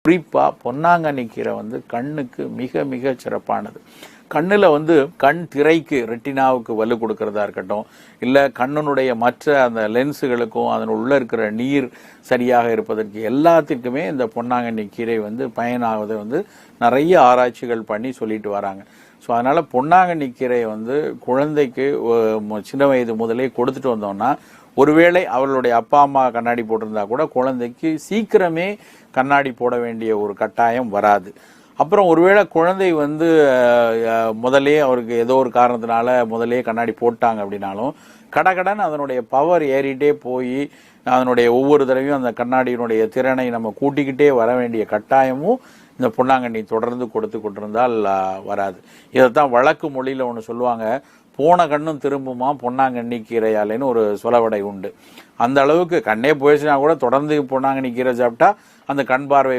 குறிப்பாக பொன்னாங்கண்ணி கீரை கண்ணுக்கு மிக மிக சிறப்பானது. கண்ணில் கண் திரைக்கு ரெட்டினாவுக்கு வலு கொடுக்கறதா இருக்கட்டும், இல்லை கண்ணினுடைய மற்ற அந்த லென்ஸுகளுக்கும் அதன் உள்ள இருக்கிற நீர் சரியாக இருப்பதற்கு எல்லாத்திற்குமே இந்த பொன்னாங்கண்ணி கீரை பயனாவதை நிறைய ஆராய்ச்சிகள் பண்ணி சொல்லிட்டு வராங்க. ஸோ அதனால் பொன்னாங்கண்ணி கீரையை குழந்தைக்கு சின்ன வயது முதலே கொடுத்துட்டு வந்தோம்னா, ஒருவேளை அவர்களுடைய அப்பா அம்மா கண்ணாடி போட்டிருந்தா கூட குழந்தைக்கு சீக்கிரமே கண்ணாடி போட வேண்டிய ஒரு கட்டாயம் வராது. அப்புறம் ஒருவேளை குழந்தை முதலே அவருக்கு ஏதோ ஒரு காரணத்தினால முதலே கண்ணாடி போட்டாங்க அப்படின்னாலும் கடகடன் அதனுடைய பவர் ஏறிட்டே போய் அதனுடைய ஒவ்வொரு தடவையும் அந்த கண்ணாடியினுடைய திறனை நம்ம கூட்டிக்கிட்டே வர வேண்டிய கட்டாயமும் இந்த பொன்னாங்கண்ணி தொடர்ந்து கொடுத்து கொண்டிருந்தால் வராது. இதைத்தான் வழக்கு மொழியில் ஒன்று சொல்லுவாங்க, போன கண்ணும் திரும்புமா பொன்னாங்கண்ணி கீரையாலேன்னு ஒரு சொலவடை உண்டு. அந்த அளவுக்கு கண்ணே போயிடுச்சுன்னா கூட தொடர்ந்து பொன்னாங்கண்ணி கீரை சாப்பிட்டா அந்த கண் பார்வை